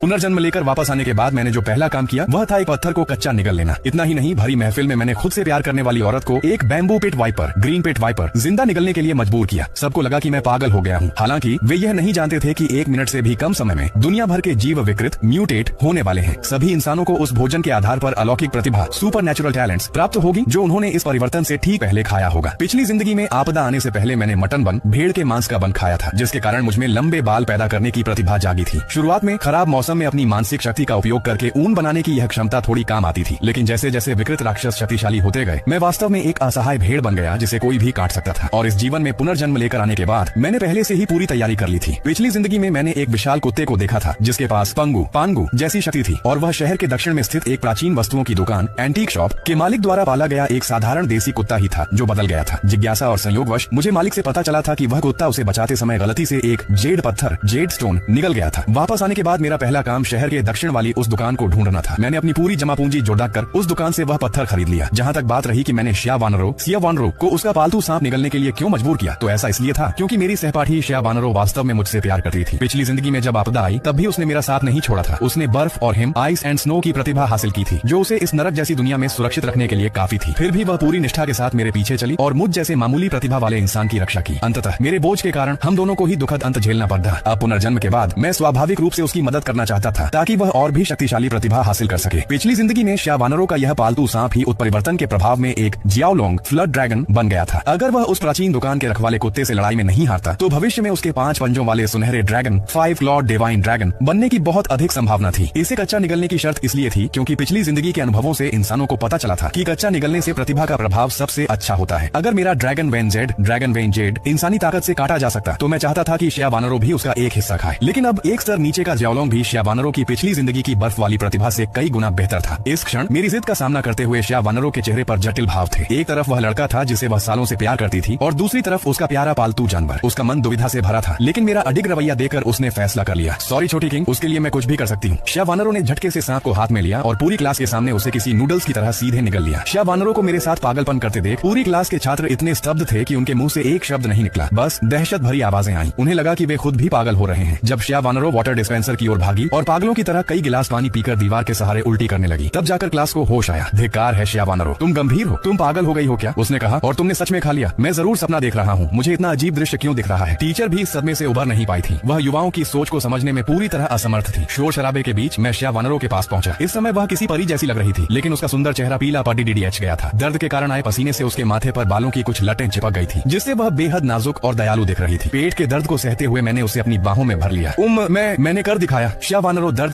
पुनर्जन्म लेकर वापस आने के बाद मैंने जो पहला काम किया वह था एक पत्थर को कच्चा निगल लेना। इतना ही नहीं, भरी महफिल में मैंने खुद से प्यार करने वाली औरत को एक bamboo pit viper, green pit viper जिंदा निगलने के लिए मजबूर किया। सबको लगा कि मैं पागल हो गया हूँ। हालांकि वे यह नहीं जानते थे कि 1 मिनट से भी कम समय में दुनिया भर के जीव विकृत म्यूटेट होने वाले हैं। सभी इंसानों को उस भोजन के आधार पर अलौकिक प्रतिभा, सुपर नेचुरल टैलेंट्स प्राप्त होगी जो उन्होंने इस परिवर्तन से ठीक पहले खाया होगा। पिछली जिंदगी में आपदा आने से पहले मैंने मटन बन, भेड़ के मांस का बन खाया था, जिसके कारण मुझमें लंबे बाल पैदा करने की प्रतिभा जागी थी। शुरुआत में खराब मौसम में अपनी मानसिक शक्ति का उपयोग करके ऊन बनाने की यह क्षमता थोड़ी काम आती थी, लेकिन जैसे जैसे विकृत राक्षस शक्तिशाली होते गए मैं वास्तव में एक असहाय भेड़ बन गया जिसे कोई भी काट सकता था। और इस जीवन में पुनर्जन्म लेकर आने के बाद मैंने पहले से ही पूरी तैयारी कर ली थी। पिछली जिंदगी में मैंने एक विशाल कुत्ते को देखा था जिसके पास पंगु पांगु जैसी शक्ति थी, और वह शहर के दक्षिण में स्थित एक प्राचीन वस्तुओं की दुकान एंटीक शॉप के मालिक द्वारा पाला गया एक साधारण देसी कुत्ता ही था जो बदल गया था। जिज्ञासा और संयोगवश मुझे मालिक से पता चला था कि वह कुत्ता उसे बचाते समय गलती से एक जेड पत्थर, जेड स्टोन निगल गया था। वापस आने के बाद मेरा पहला काम शहर के दक्षिण वाली उस दुकान को ढूंढना था। मैंने अपनी पूरी जमा पूंजी जुटा कर उस दुकान से वह पत्थर खरीद लिया। जहाँ तक बात रही कि मैंने सिया वानरो को उसका पालतू सांप निगलने के लिए क्यों मजबूर किया, तो ऐसा इसलिए था क्योंकि मेरी सहपाठी सिया वानरो वास्तव में मुझसे प्यार करती थी। पिछली जिंदगी में जब आपदा आई तब भी उसने मेरा साथ नहीं छोड़ा था। उसने बर्फ और हिम, आइस एंड स्नो की प्रतिभा हासिल की थी जो उसे इस नरक जैसी दुनिया में सुरक्षित रखने के लिए काफी थी। फिर भी वह पूरी निष्ठा के साथ मेरे पीछे चली और मुझ जैसे मामूली प्रतिभा वाले इंसान की रक्षा की। अंततः मेरे बोझ के कारण हम दोनों को ही दुखद अंत झेलना पड़ा। अब पुनर्जन्म के बाद मैं स्वाभाविक रूप से उसकी मदद करना चाहता था ताकि वह और भी शक्तिशाली प्रतिभा हासिल कर सके। पिछली जिंदगी में सिया वानरो का यह पालतू सांप ही उत्परिवर्तन के प्रभाव में एक जियाओलोंग फ्लड ड्रैगन बन गया था। अगर वह उस प्राचीन दुकान के रखवाले कुत्ते से लड़ाई में नहीं हारता तो भविष्य में उसके 5 पंजों वाले सुनहरे ड्रैगन, 5 क्लॉड डिवाइन ड्रैगन बनने की बहुत अधिक संभावना थी। इसे कच्चा निगलने की शर्त इसलिए थी क्योंकि पिछली जिंदगी के अनुभवों से इंसानों को पता चला था कि कच्चा निगलने से प्रतिभा का प्रभाव सबसे अच्छा होता है। अगर मेरा ड्रैगन वेन जेड इंसानी ताकत से काटा जा सकता तो मैं चाहता था कि सिया वानरो भी उसका एक हिस्सा खाए। लेकिन अब एक स्तर नीचे का जियाओलोंग भी सिया वानरो की पिछली जिंदगी की बर्फ वाली प्रतिभा से कई गुना बेहतर था। इस क्षण मेरी जिद का सामना करते हुए सिया वानरो के चेहरे पर जटिल भाव थे। एक तरफ वह लड़का था जिसे वह सालों से प्यार करती थी और दूसरी तरफ उसका प्यारा पालतू जानवर। उसका मन दुविधा से भरा था, लेकिन मेरा अडिग रवैया देखकर उसने फैसला कर लिया। सॉरी छोटी किंग, उसके लिए मैं कुछ भी कर सकती हूँ। सिया वानरो ने झटके से सांप को हाथ में लिया और पूरी क्लास के सामने उसे किसी नूडल्स की तरह सीधे निगल लिया। सिया वानरो को मेरे साथ पागलपन करते देख पूरी क्लास के छात्र इतने स्तब्ध थे कि उनके मुंह से एक शब्द नहीं निकला, बस दहशत भरी आवाजें आई। उन्हें लगा कि वे खुद भी पागल हो रहे हैं। जब सिया वानरो वाटर डिस्पेंसर की ओर भागी और पागलों की तरह कई गिलास पानी पीकर दीवार के सहारे उल्टी करने लगी, तब जाकर क्लास को होश आया। धिक्कार है सिया वानरो, तुम गंभीर हो, तुम पागल हो गई हो क्या? उसने कहा। और तुमने सच में खा लिया? मैं जरूर सपना देख रहा हूँ, मुझे इतना अजीब दृश्य क्यों दिख रहा है? टीचर भी इस सदमे से उबर नहीं पाई थी। वह युवाओं की सोच को समझने में पूरी तरह असमर्थ थी। शोर शराबे के बीच मैं सिया वानरो के पास पहुंचा। इस समय वह किसी परी जैसी लग रही थी, लेकिन उसका सुंदर चेहरा पीला पड़ी गया था। दर्द के कारण आए पसीने से उसके माथे पर बालों की कुछ लटें चिपक गई थी, जिससे वह बेहद नाजुक और दयालु दिख रही थी। पेट के दर्द को सहते हुए मैंने उसे अपनी बाहों में भर लिया। मैंने कर दिखाया। सिया वानरो दर्द